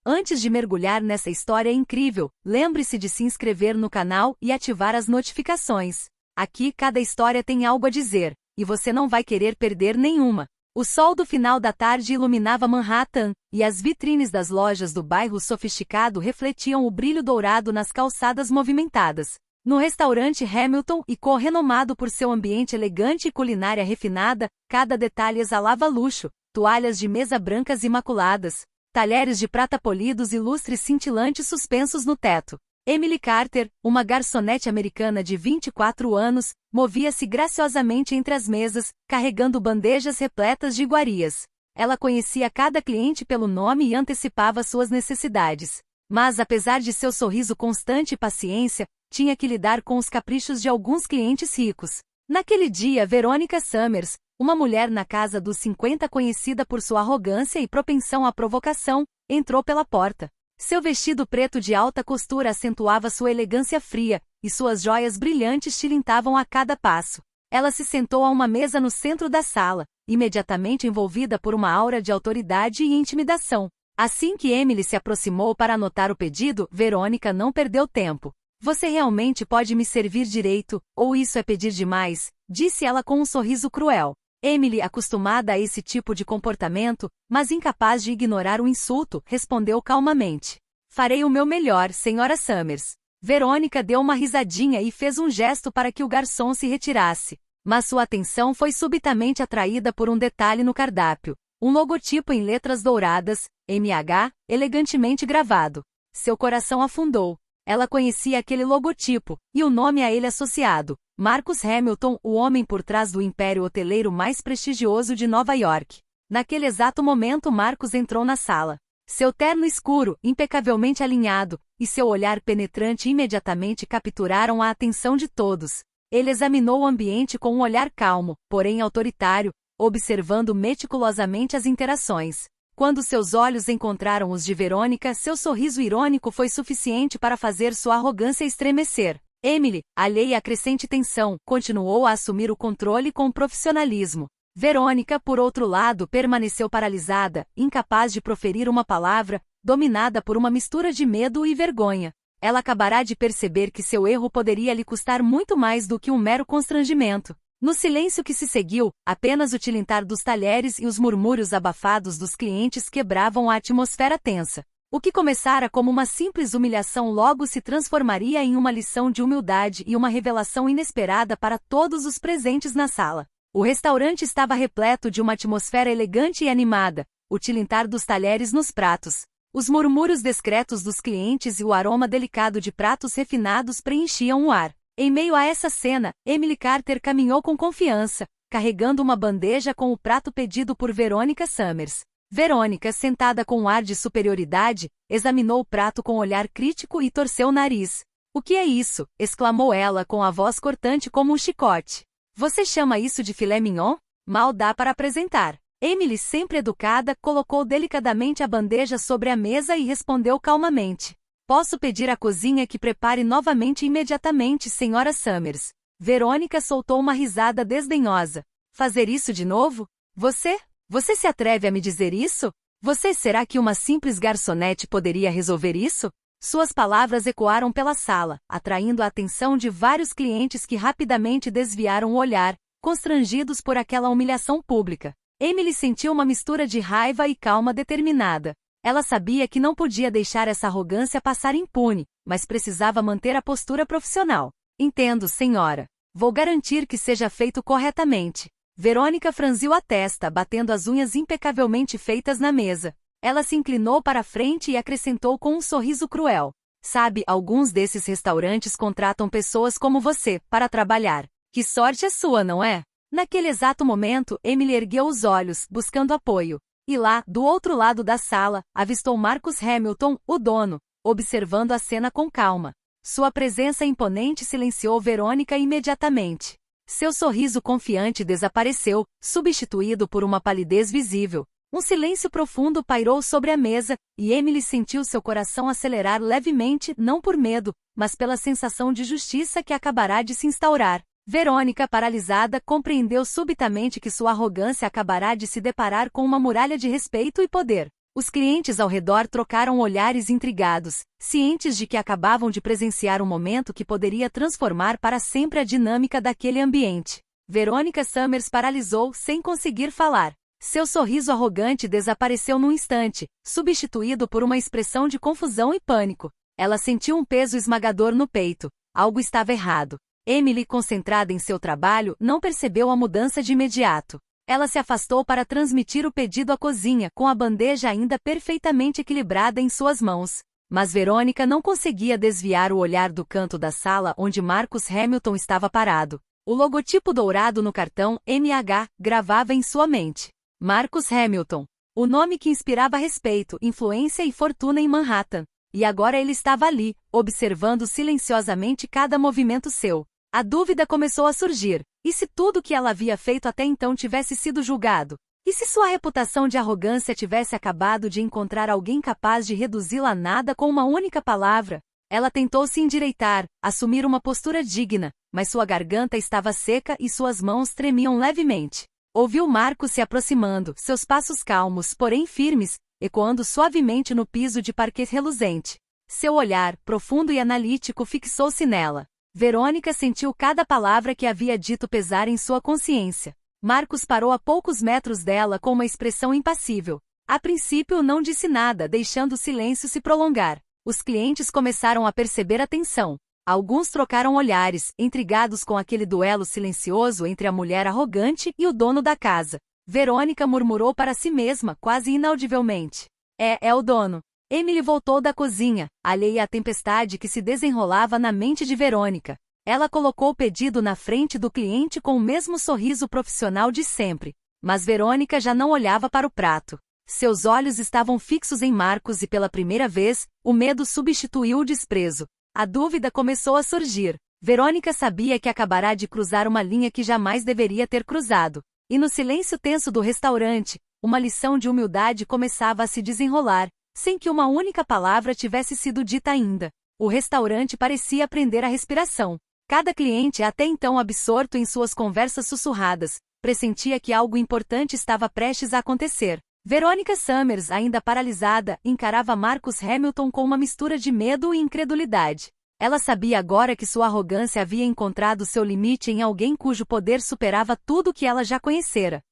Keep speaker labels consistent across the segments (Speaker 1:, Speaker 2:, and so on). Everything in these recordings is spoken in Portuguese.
Speaker 1: Antes de mergulhar nessa história incrível, lembre-se de se inscrever no canal e ativar as notificações. Aqui cada história tem algo a dizer, e você não vai querer perder nenhuma. O sol do final da tarde iluminava Manhattan, e as vitrines das lojas do bairro sofisticado refletiam o brilho dourado nas calçadas movimentadas. No restaurante Hamilton e Co, renomado por seu ambiente elegante e culinária refinada, cada detalhe exalava luxo: toalhas de mesa brancas imaculadas, talheres de prata polidos e lustres cintilantes suspensos no teto. Emily Carter, uma garçonete americana de 24 anos, movia-se graciosamente entre as mesas, carregando bandejas repletas de iguarias. Ela conhecia cada cliente pelo nome e antecipava suas necessidades. Mas, apesar de seu sorriso constante e paciência, tinha que lidar com os caprichos de alguns clientes ricos. Naquele dia, Veronica Summers, uma mulher na casa dos 50 conhecida por sua arrogância e propensão à provocação, entrou pela porta. Seu vestido preto de alta costura acentuava sua elegância fria, e suas joias brilhantes tilintavam a cada passo. Ela se sentou a uma mesa no centro da sala, imediatamente envolvida por uma aura de autoridade e intimidação. Assim que Emily se aproximou para anotar o pedido, Veronica não perdeu tempo. "Você realmente pode me servir direito, ou isso é pedir demais?", disse ela com um sorriso cruel. Emily, acostumada a esse tipo de comportamento, mas incapaz de ignorar o insulto, respondeu calmamente: "Farei o meu melhor, senhora Summers." Verônica deu uma risadinha e fez um gesto para que o garçom se retirasse. Mas sua atenção foi subitamente atraída por um detalhe no cardápio: um logotipo em letras douradas, MH, elegantemente gravado. Seu coração afundou. Ela conhecia aquele logotipo, e o nome a ele associado: Marcus Hamilton, o homem por trás do império hoteleiro mais prestigioso de Nova York. Naquele exato momento Marcus entrou na sala. Seu terno escuro, impecavelmente alinhado, e seu olhar penetrante imediatamente capturaram a atenção de todos. Ele examinou o ambiente com um olhar calmo, porém autoritário, observando meticulosamente as interações. Quando seus olhos encontraram os de Verônica, seu sorriso irônico foi suficiente para fazer sua arrogância estremecer. Emily, alheia à crescente tensão, continuou a assumir o controle com profissionalismo. Verônica, por outro lado, permaneceu paralisada, incapaz de proferir uma palavra, dominada por uma mistura de medo e vergonha. Ela acabará de perceber que seu erro poderia lhe custar muito mais do que um mero constrangimento. No silêncio que se seguiu, apenas o tilintar dos talheres e os murmúrios abafados dos clientes quebravam a atmosfera tensa. O que começara como uma simples humilhação logo se transformaria em uma lição de humildade e uma revelação inesperada para todos os presentes na sala. O restaurante estava repleto de uma atmosfera elegante e animada, o tilintar dos talheres nos pratos, os murmúrios discretos dos clientes e o aroma delicado de pratos refinados preenchiam o ar. Em meio a essa cena, Emily Carter caminhou com confiança, carregando uma bandeja com o prato pedido por Veronica Summers. Verônica, sentada com um ar de superioridade, examinou o prato com olhar crítico e torceu o nariz. "O que é isso?", exclamou ela com a voz cortante como um chicote. "Você chama isso de filé mignon? Mal dá para apresentar." Emily, sempre educada, colocou delicadamente a bandeja sobre a mesa e respondeu calmamente: "Posso pedir à cozinha que prepare novamente imediatamente, senhora Summers." Verônica soltou uma risada desdenhosa. "Fazer isso de novo? Você? Você se atreve a me dizer isso? Você será que uma simples garçonete poderia resolver isso?" Suas palavras ecoaram pela sala, atraindo a atenção de vários clientes que rapidamente desviaram o olhar, constrangidos por aquela humilhação pública. Emily sentiu uma mistura de raiva e calma determinada. Ela sabia que não podia deixar essa arrogância passar impune, mas precisava manter a postura profissional. "Entendo, senhora. Vou garantir que seja feito corretamente." Verônica franziu a testa, batendo as unhas impecavelmente feitas na mesa. Ela se inclinou para a frente e acrescentou com um sorriso cruel: "Sabe, alguns desses restaurantes contratam pessoas como você para trabalhar. Que sorte a sua, não é?" Naquele exato momento, Emily ergueu os olhos, buscando apoio. E lá, do outro lado da sala, avistou Marcus Hamilton, o dono, observando a cena com calma. Sua presença imponente silenciou Verônica imediatamente. Seu sorriso confiante desapareceu, substituído por uma palidez visível. Um silêncio profundo pairou sobre a mesa, e Emily sentiu seu coração acelerar levemente, não por medo, mas pela sensação de justiça que acabará de se instaurar. Verônica, paralisada, compreendeu subitamente que sua arrogância acabará de se deparar com uma muralha de respeito e poder. Os clientes ao redor trocaram olhares intrigados, cientes de que acabavam de presenciar um momento que poderia transformar para sempre a dinâmica daquele ambiente. Veronica Summers paralisou sem conseguir falar. Seu sorriso arrogante desapareceu num instante, substituído por uma expressão de confusão e pânico. Ela sentiu um peso esmagador no peito. Algo estava errado. Emily, concentrada em seu trabalho, não percebeu a mudança de imediato. Ela se afastou para transmitir o pedido à cozinha, com a bandeja ainda perfeitamente equilibrada em suas mãos. Mas Verônica não conseguia desviar o olhar do canto da sala onde Marcus Hamilton estava parado. O logotipo dourado no cartão MH gravava em sua mente. Marcus Hamilton. O nome que inspirava respeito, influência e fortuna em Manhattan. E agora ele estava ali, observando silenciosamente cada movimento seu. A dúvida começou a surgir. E se tudo que ela havia feito até então tivesse sido julgado? E se sua reputação de arrogância tivesse acabado de encontrar alguém capaz de reduzi-la a nada com uma única palavra? Ela tentou se endireitar, assumir uma postura digna, mas sua garganta estava seca e suas mãos tremiam levemente. Ouviu Marcos se aproximando, seus passos calmos, porém firmes, ecoando suavemente no piso de parquet reluzente. Seu olhar, profundo e analítico, fixou-se nela. Verônica sentiu cada palavra que havia dito pesar em sua consciência. Marcos parou a poucos metros dela com uma expressão impassível. A princípio não disse nada, deixando o silêncio se prolongar. Os clientes começaram a perceber a tensão. Alguns trocaram olhares, intrigados com aquele duelo silencioso entre a mulher arrogante e o dono da casa. Verônica murmurou para si mesma, quase inaudivelmente. É o dono. Emily voltou da cozinha, alheia à tempestade que se desenrolava na mente de Verônica. Ela colocou o pedido na frente do cliente com o mesmo sorriso profissional de sempre. Mas Verônica já não olhava para o prato. Seus olhos estavam fixos em Marcos e pela primeira vez, o medo substituiu o desprezo. A dúvida começou a surgir. Verônica sabia que acabará de cruzar uma linha que jamais deveria ter cruzado. E no silêncio tenso do restaurante, uma lição de humildade começava a se desenrolar, sem que uma única palavra tivesse sido dita ainda. O restaurante parecia prender a respiração. Cada cliente, até então absorto em suas conversas sussurradas, pressentia que algo importante estava prestes a acontecer. Veronica Summers, ainda paralisada, encarava Marcus Hamilton com uma mistura de medo e incredulidade. Ela sabia agora que sua arrogância havia encontrado seu limite em alguém cujo poder superava tudo o que ela já conhecera.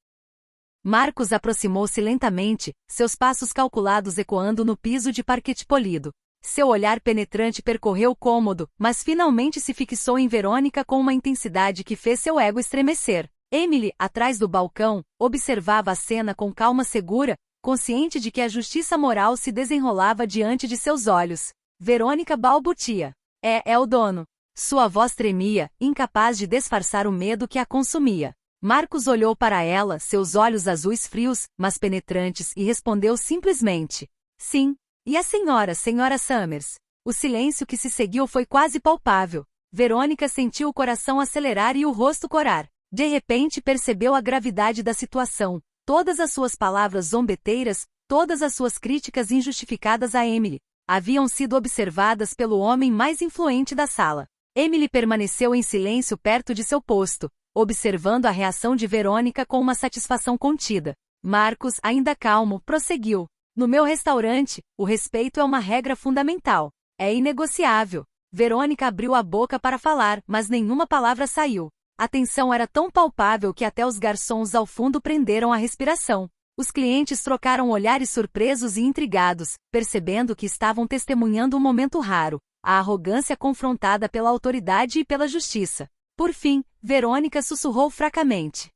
Speaker 1: Marcos aproximou-se lentamente, seus passos calculados ecoando no piso de parquet polido. Seu olhar penetrante percorreu o cômodo, mas finalmente se fixou em Verônica com uma intensidade que fez seu ego estremecer. Emily, atrás do balcão, observava a cena com calma segura, consciente de que a justiça moral se desenrolava diante de seus olhos. Verônica balbutia. É o dono. Sua voz tremia, incapaz de disfarçar o medo que a consumia. Marcos olhou para ela, seus olhos azuis frios, mas penetrantes, e respondeu simplesmente. Sim. E a senhora Summers? O silêncio que se seguiu foi quase palpável. Verônica sentiu o coração acelerar e o rosto corar. De repente percebeu a gravidade da situação. Todas as suas palavras zombeteiras, todas as suas críticas injustificadas a Emily, haviam sido observadas pelo homem mais influente da sala. Emily permaneceu em silêncio perto de seu posto, observando a reação de Verônica com uma satisfação contida. Marcos, ainda calmo, prosseguiu. No meu restaurante, o respeito é uma regra fundamental. É inegociável. Verônica abriu a boca para falar, mas nenhuma palavra saiu. A tensão era tão palpável que até os garçons ao fundo prenderam a respiração. Os clientes trocaram olhares surpresos e intrigados, percebendo que estavam testemunhando um momento raro, a arrogância confrontada pela autoridade e pela justiça. Por fim, Verônica sussurrou fracamente.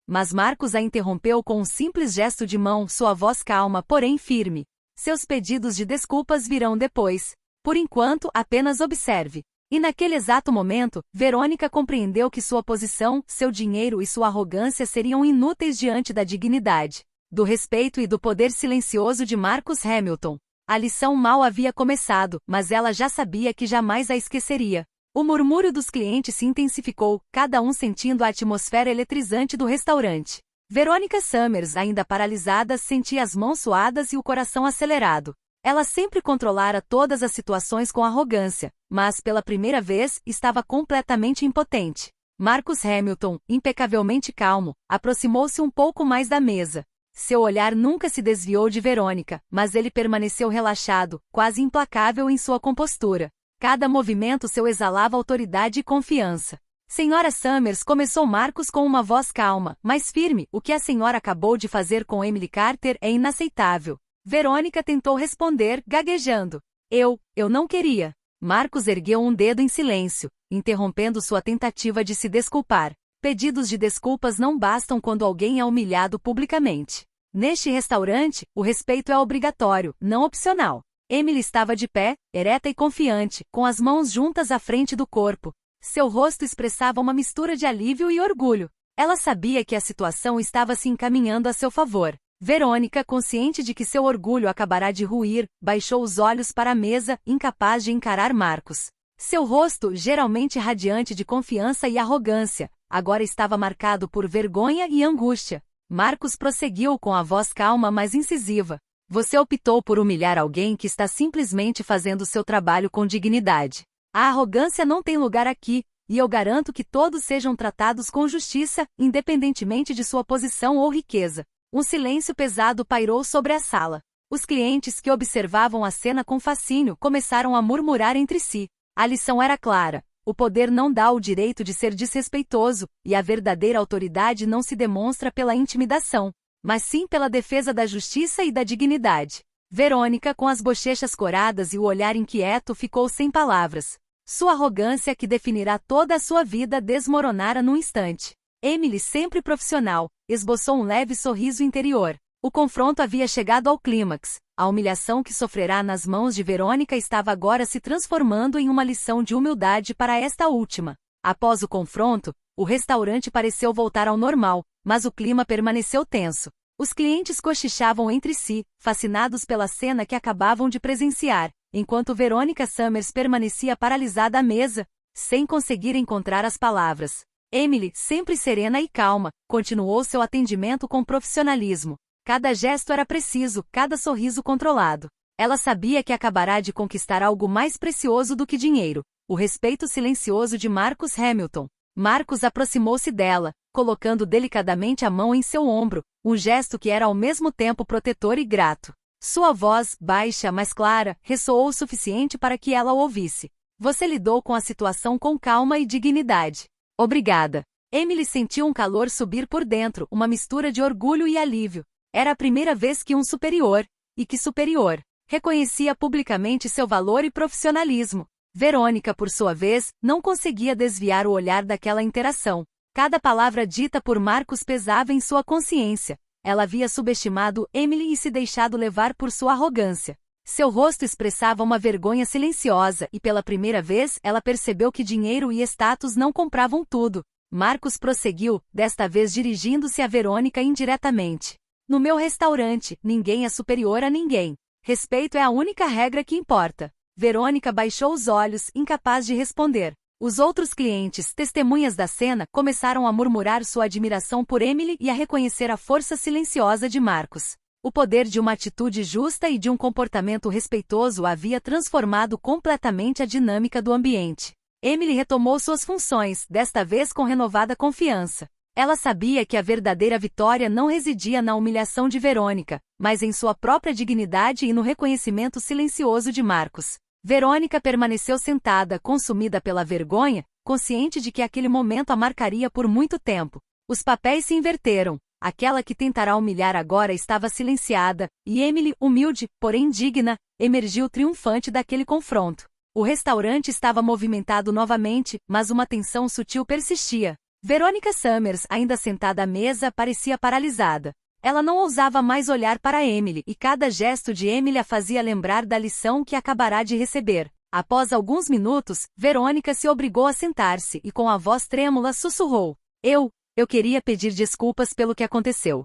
Speaker 1: Mas Marcos a interrompeu com um simples gesto de mão, sua voz calma, porém firme. Seus pedidos de desculpas virão depois. Por enquanto, apenas observe. E naquele exato momento, Verônica compreendeu que sua posição, seu dinheiro e sua arrogância seriam inúteis diante da dignidade, do respeito e do poder silencioso de Marcus Hamilton. A lição mal havia começado, mas ela já sabia que jamais a esqueceria. O murmúrio dos clientes se intensificou, cada um sentindo a atmosfera eletrizante do restaurante. Veronica Summers, ainda paralisada, sentia as mãos suadas e o coração acelerado. Ela sempre controlara todas as situações com arrogância, mas, pela primeira vez, estava completamente impotente. Marcus Hamilton, impecavelmente calmo, aproximou-se um pouco mais da mesa. Seu olhar nunca se desviou de Verônica, mas ele permaneceu relaxado, quase implacável em sua compostura. Cada movimento seu exalava autoridade e confiança. Senhora Summers, começou Marcus com uma voz calma, mas firme. O que a senhora acabou de fazer com Emily Carter é inaceitável. Verônica tentou responder, gaguejando. Eu não queria. Marcus ergueu um dedo em silêncio, interrompendo sua tentativa de se desculpar. Pedidos de desculpas não bastam quando alguém é humilhado publicamente. Neste restaurante, o respeito é obrigatório, não opcional. Emily estava de pé, ereta e confiante, com as mãos juntas à frente do corpo. Seu rosto expressava uma mistura de alívio e orgulho. Ela sabia que a situação estava se encaminhando a seu favor. Verônica, consciente de que seu orgulho acabará de ruir, baixou os olhos para a mesa, incapaz de encarar Marcus. Seu rosto, geralmente radiante de confiança e arrogância, agora estava marcado por vergonha e angústia. Marcus prosseguiu com a voz calma mas incisiva. Você optou por humilhar alguém que está simplesmente fazendo seu trabalho com dignidade. A arrogância não tem lugar aqui, e eu garanto que todos sejam tratados com justiça, independentemente de sua posição ou riqueza. Um silêncio pesado pairou sobre a sala. Os clientes que observavam a cena com fascínio começaram a murmurar entre si. A lição era clara. O poder não dá o direito de ser desrespeitoso, e a verdadeira autoridade não se demonstra pela intimidação, mas sim pela defesa da justiça e da dignidade. Verônica, com as bochechas coradas e o olhar inquieto, ficou sem palavras. Sua arrogância, que definirá toda a sua vida, desmoronara num instante. Emily, sempre profissional, esboçou um leve sorriso interior. O confronto havia chegado ao clímax. A humilhação que sofrerá nas mãos de Verônica estava agora se transformando em uma lição de humildade para esta última. Após o confronto, o restaurante pareceu voltar ao normal, mas o clima permaneceu tenso. Os clientes cochichavam entre si, fascinados pela cena que acabavam de presenciar, enquanto Verônica Summers permanecia paralisada à mesa, sem conseguir encontrar as palavras. Emily, sempre serena e calma, continuou seu atendimento com profissionalismo. Cada gesto era preciso, cada sorriso controlado. Ela sabia que acabará de conquistar algo mais precioso do que dinheiro, o respeito silencioso de Marcus Hamilton. Marcus aproximou-se dela, colocando delicadamente a mão em seu ombro, um gesto que era ao mesmo tempo protetor e grato. Sua voz, baixa mas clara, ressoou o suficiente para que ela o ouvisse. Você lidou com a situação com calma e dignidade. Obrigada. Emily sentiu um calor subir por dentro, uma mistura de orgulho e alívio. Era a primeira vez que um superior, e que superior, reconhecia publicamente seu valor e profissionalismo. Verônica, por sua vez, não conseguia desviar o olhar daquela interação. Cada palavra dita por Marcus pesava em sua consciência. Ela havia subestimado Emily e se deixado levar por sua arrogância. Seu rosto expressava uma vergonha silenciosa e pela primeira vez ela percebeu que dinheiro e status não compravam tudo. Marcus prosseguiu, desta vez dirigindo-se a Verônica indiretamente. No meu restaurante, ninguém é superior a ninguém. Respeito é a única regra que importa. Verônica baixou os olhos, incapaz de responder. Os outros clientes, testemunhas da cena, começaram a murmurar sua admiração por Emily e a reconhecer a força silenciosa de Marcus. O poder de uma atitude justa e de um comportamento respeitoso havia transformado completamente a dinâmica do ambiente. Emily retomou suas funções, desta vez com renovada confiança. Ela sabia que a verdadeira vitória não residia na humilhação de Verônica, mas em sua própria dignidade e no reconhecimento silencioso de Marcus. Verônica permaneceu sentada, consumida pela vergonha, consciente de que aquele momento a marcaria por muito tempo. Os papéis se inverteram. Aquela que tentará humilhar agora estava silenciada, e Emily, humilde, porém digna, emergiu triunfante daquele confronto. O restaurante estava movimentado novamente, mas uma tensão sutil persistia. Verônica Summers, ainda sentada à mesa, parecia paralisada. Ela não ousava mais olhar para Emily, e cada gesto de Emily a fazia lembrar da lição que acabará de receber. Após alguns minutos, Verônica se obrigou a sentar-se e com a voz trêmula sussurrou. Eu queria pedir desculpas pelo que aconteceu.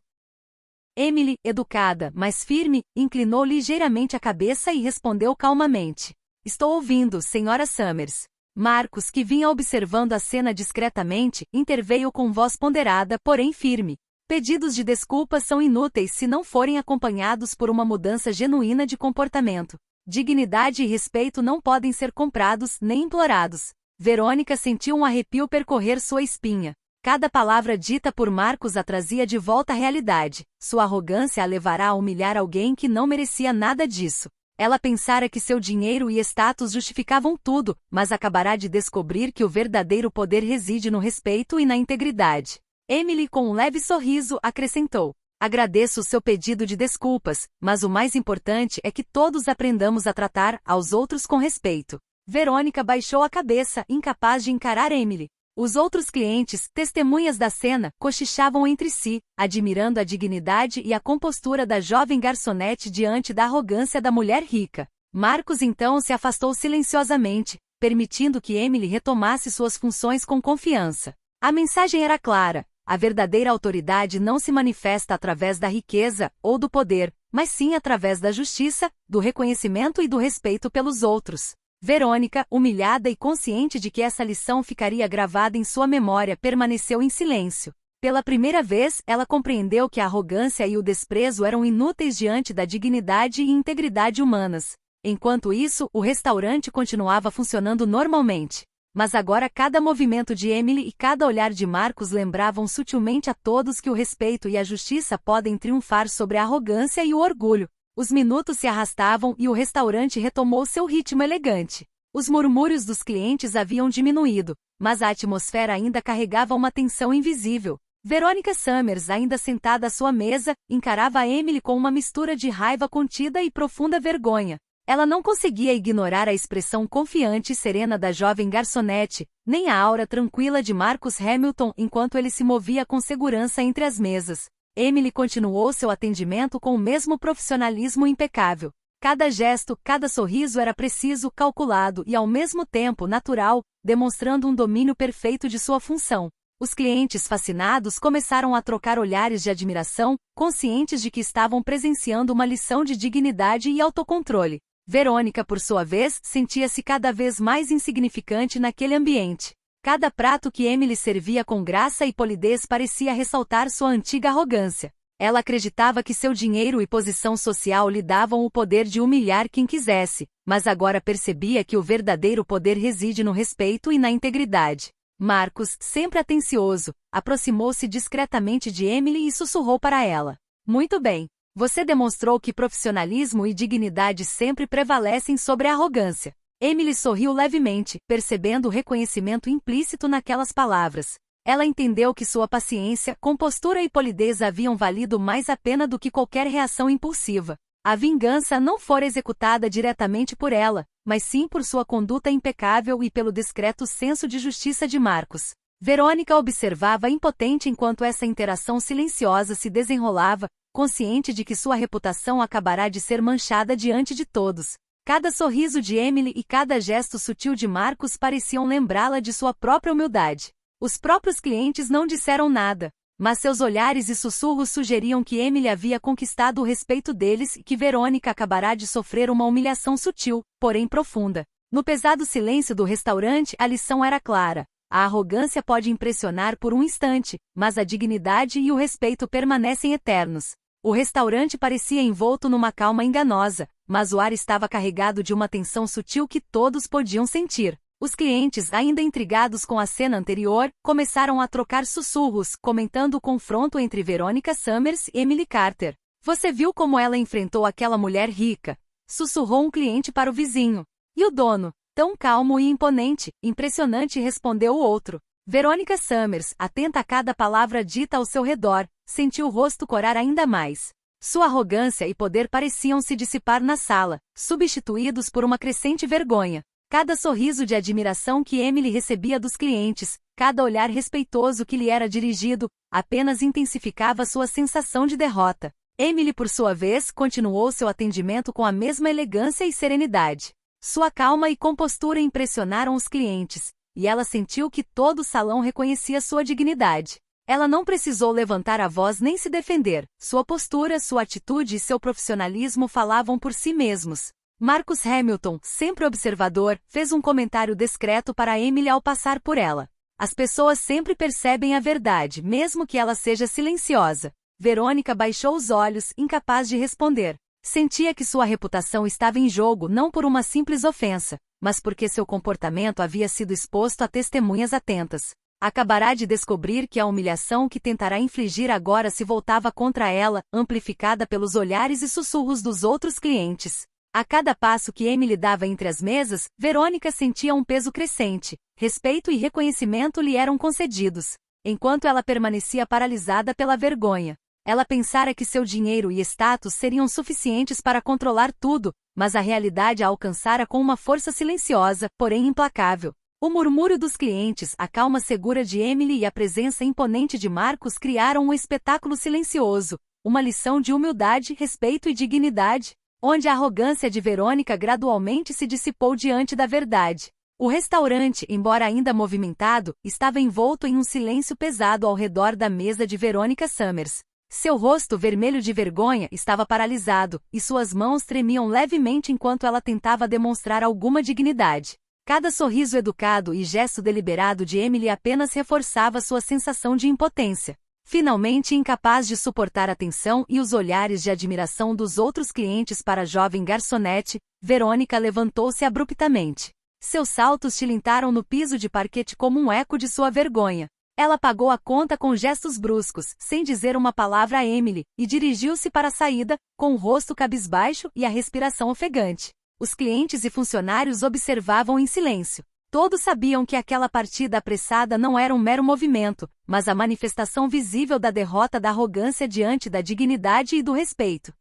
Speaker 1: Emily, educada, mas firme, inclinou ligeiramente a cabeça e respondeu calmamente. Estou ouvindo, Sra. Summers. Marcus, que vinha observando a cena discretamente, interveio com voz ponderada, porém firme. Pedidos de desculpas são inúteis se não forem acompanhados por uma mudança genuína de comportamento. Dignidade e respeito não podem ser comprados nem implorados. Verônica sentiu um arrepio percorrer sua espinha. Cada palavra dita por Marcos a trazia de volta à realidade. Sua arrogância a levará a humilhar alguém que não merecia nada disso. Ela pensara que seu dinheiro e status justificavam tudo, mas acabará de descobrir que o verdadeiro poder reside no respeito e na integridade. Emily, com um leve sorriso, acrescentou: agradeço o seu pedido de desculpas, mas o mais importante é que todos aprendamos a tratar aos outros com respeito. Verônica baixou a cabeça, incapaz de encarar Emily. Os outros clientes, testemunhas da cena, cochichavam entre si, admirando a dignidade e a compostura da jovem garçonete diante da arrogância da mulher rica. Marcos então se afastou silenciosamente, permitindo que Emily retomasse suas funções com confiança. A mensagem era clara: a verdadeira autoridade não se manifesta através da riqueza ou do poder, mas sim através da justiça, do reconhecimento e do respeito pelos outros. Verônica, humilhada e consciente de que essa lição ficaria gravada em sua memória, permaneceu em silêncio. Pela primeira vez, ela compreendeu que a arrogância e o desprezo eram inúteis diante da dignidade e integridade humanas. Enquanto isso, o restaurante continuava funcionando normalmente. Mas agora cada movimento de Emily e cada olhar de Marcos lembravam sutilmente a todos que o respeito e a justiça podem triunfar sobre a arrogância e o orgulho. Os minutos se arrastavam e o restaurante retomou seu ritmo elegante. Os murmúrios dos clientes haviam diminuído, mas a atmosfera ainda carregava uma tensão invisível. Veronica Summers, ainda sentada à sua mesa, encarava a Emily com uma mistura de raiva contida e profunda vergonha. Ela não conseguia ignorar a expressão confiante e serena da jovem garçonete, nem a aura tranquila de Marcus Hamilton enquanto ele se movia com segurança entre as mesas. Emily continuou seu atendimento com o mesmo profissionalismo impecável. Cada gesto, cada sorriso era preciso, calculado e ao mesmo tempo natural, demonstrando um domínio perfeito de sua função. Os clientes fascinados começaram a trocar olhares de admiração, conscientes de que estavam presenciando uma lição de dignidade e autocontrole. Verônica, por sua vez, sentia-se cada vez mais insignificante naquele ambiente. Cada prato que Emily servia com graça e polidez parecia ressaltar sua antiga arrogância. Ela acreditava que seu dinheiro e posição social lhe davam o poder de humilhar quem quisesse, mas agora percebia que o verdadeiro poder reside no respeito e na integridade. Marcos, sempre atencioso, aproximou-se discretamente de Emily e sussurrou para ela: muito bem. Você demonstrou que profissionalismo e dignidade sempre prevalecem sobre a arrogância. Emily sorriu levemente, percebendo o reconhecimento implícito naquelas palavras. Ela entendeu que sua paciência, compostura e polidez haviam valido mais a pena do que qualquer reação impulsiva. A vingança não fora executada diretamente por ela, mas sim por sua conduta impecável e pelo discreto senso de justiça de Marcos. Verônica observava impotente enquanto essa interação silenciosa se desenrolava, consciente de que sua reputação acabará de ser manchada diante de todos. Cada sorriso de Emily e cada gesto sutil de Marcos pareciam lembrá-la de sua própria humildade. Os próprios clientes não disseram nada, mas seus olhares e sussurros sugeriam que Emily havia conquistado o respeito deles e que Verônica acabará de sofrer uma humilhação sutil, porém profunda. No pesado silêncio do restaurante, a lição era clara. A arrogância pode impressionar por um instante, mas a dignidade e o respeito permanecem eternos. O restaurante parecia envolto numa calma enganosa, mas o ar estava carregado de uma tensão sutil que todos podiam sentir. Os clientes, ainda intrigados com a cena anterior, começaram a trocar sussurros, comentando o confronto entre Veronica Summers e Emily Carter. Você viu como ela enfrentou aquela mulher rica? Sussurrou um cliente para o vizinho. E o dono? Tão calmo e imponente, impressionante, respondeu o outro. Veronica Summers, atenta a cada palavra dita ao seu redor, sentiu o rosto corar ainda mais. Sua arrogância e poder pareciam se dissipar na sala, substituídos por uma crescente vergonha. Cada sorriso de admiração que Emily recebia dos clientes, cada olhar respeitoso que lhe era dirigido, apenas intensificava sua sensação de derrota. Emily, por sua vez, continuou seu atendimento com a mesma elegância e serenidade. Sua calma e compostura impressionaram os clientes, e ela sentiu que todo o salão reconhecia sua dignidade. Ela não precisou levantar a voz nem se defender. Sua postura, sua atitude e seu profissionalismo falavam por si mesmos. Marcus Hamilton, sempre observador, fez um comentário discreto para Emily ao passar por ela. As pessoas sempre percebem a verdade, mesmo que ela seja silenciosa. Verônica baixou os olhos, incapaz de responder. Sentia que sua reputação estava em jogo não por uma simples ofensa, mas porque seu comportamento havia sido exposto a testemunhas atentas. Acabará de descobrir que a humilhação que tentará infligir agora se voltava contra ela, amplificada pelos olhares e sussurros dos outros clientes. A cada passo que Emily dava entre as mesas, Verônica sentia um peso crescente. Respeito e reconhecimento lhe eram concedidos, enquanto ela permanecia paralisada pela vergonha. Ela pensara que seu dinheiro e status seriam suficientes para controlar tudo, mas a realidade a alcançara com uma força silenciosa, porém implacável. O murmúrio dos clientes, a calma segura de Emily e a presença imponente de Marcos criaram um espetáculo silencioso, uma lição de humildade, respeito e dignidade, onde a arrogância de Verônica gradualmente se dissipou diante da verdade. O restaurante, embora ainda movimentado, estava envolto em um silêncio pesado ao redor da mesa de Verônica Summers. Seu rosto vermelho de vergonha estava paralisado, e suas mãos tremiam levemente enquanto ela tentava demonstrar alguma dignidade. Cada sorriso educado e gesto deliberado de Emily apenas reforçava sua sensação de impotência. Finalmente incapaz de suportar a tensão e os olhares de admiração dos outros clientes para a jovem garçonete, Verônica levantou-se abruptamente. Seus saltos tilintaram no piso de parquete como um eco de sua vergonha. Ela pagou a conta com gestos bruscos, sem dizer uma palavra a Emily, e dirigiu-se para a saída, com o rosto cabisbaixo e a respiração ofegante. Os clientes e funcionários observavam em silêncio. Todos sabiam que aquela partida apressada não era um mero movimento, mas a manifestação visível da derrota da arrogância diante da dignidade e do respeito.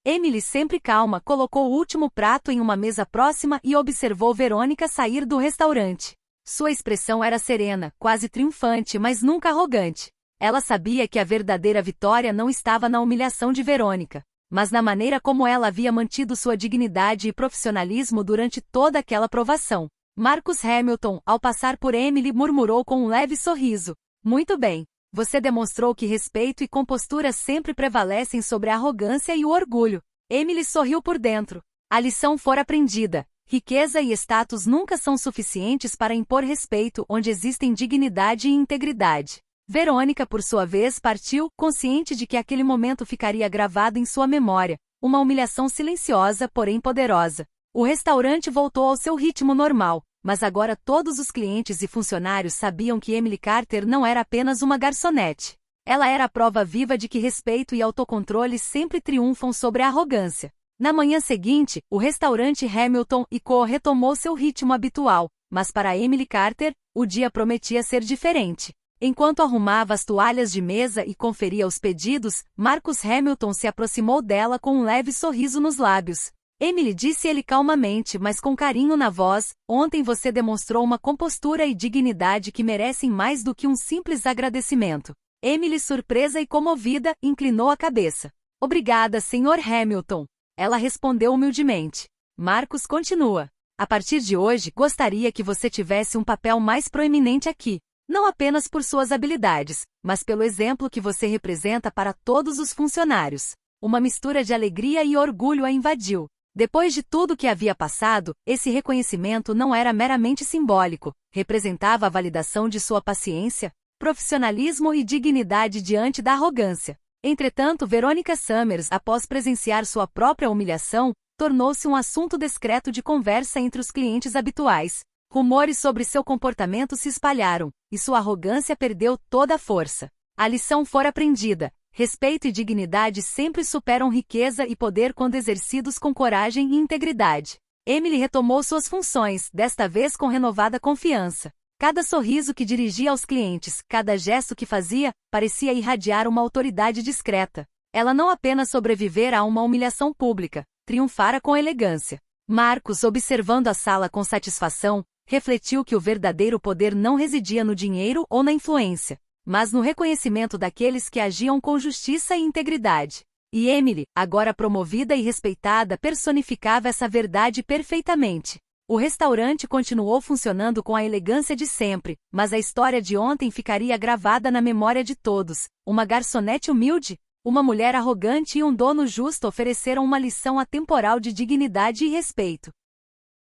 Speaker 1: Emily, sempre calma, colocou o último prato em uma mesa próxima e observou Verônica sair do restaurante. Sua expressão era serena, quase triunfante, mas nunca arrogante. Ela sabia que a verdadeira vitória não estava na humilhação de Verônica, mas na maneira como ela havia mantido sua dignidade e profissionalismo durante toda aquela provação. Marcus Hamilton, ao passar por Emily, murmurou com um leve sorriso. Muito bem. Você demonstrou que respeito e compostura sempre prevalecem sobre a arrogância e o orgulho. Emily sorriu por dentro. A lição fora aprendida. Riqueza e status nunca são suficientes para impor respeito onde existem dignidade e integridade. Verônica, por sua vez, partiu, consciente de que aquele momento ficaria gravado em sua memória, uma humilhação silenciosa, porém poderosa. O restaurante voltou ao seu ritmo normal, mas agora todos os clientes e funcionários sabiam que Emily Carter não era apenas uma garçonete. Ela era a prova viva de que respeito e autocontrole sempre triunfam sobre a arrogância. Na manhã seguinte, o restaurante Hamilton & Co. retomou seu ritmo habitual, mas para Emily Carter, o dia prometia ser diferente. Enquanto arrumava as toalhas de mesa e conferia os pedidos, Marcus Hamilton se aproximou dela com um leve sorriso nos lábios. Emily, disse-ele calmamente, mas com carinho na voz, ontem você demonstrou uma compostura e dignidade que merecem mais do que um simples agradecimento. Emily, surpresa e comovida, inclinou a cabeça. Obrigada, Sr. Hamilton. Ela respondeu humildemente. Marcus continua. A partir de hoje, gostaria que você tivesse um papel mais proeminente aqui. Não apenas por suas habilidades, mas pelo exemplo que você representa para todos os funcionários. Uma mistura de alegria e orgulho a invadiu. Depois de tudo que havia passado, esse reconhecimento não era meramente simbólico, representava a validação de sua paciência, profissionalismo e dignidade diante da arrogância. Entretanto, Verônica Summers, após presenciar sua própria humilhação, tornou-se um assunto discreto de conversa entre os clientes habituais. Rumores sobre seu comportamento se espalharam, e sua arrogância perdeu toda a força. A lição fora aprendida. Respeito e dignidade sempre superam riqueza e poder quando exercidos com coragem e integridade. Emily retomou suas funções, desta vez com renovada confiança. Cada sorriso que dirigia aos clientes, cada gesto que fazia, parecia irradiar uma autoridade discreta. Ela não apenas sobrevivera a uma humilhação pública, triunfara com elegância. Marcus, observando a sala com satisfação, refletiu que o verdadeiro poder não residia no dinheiro ou na influência, mas no reconhecimento daqueles que agiam com justiça e integridade. E Emily, agora promovida e respeitada, personificava essa verdade perfeitamente. O restaurante continuou funcionando com a elegância de sempre, mas a história de ontem ficaria gravada na memória de todos. Uma garçonete humilde, uma mulher arrogante e um dono justo ofereceram uma lição atemporal de dignidade e respeito.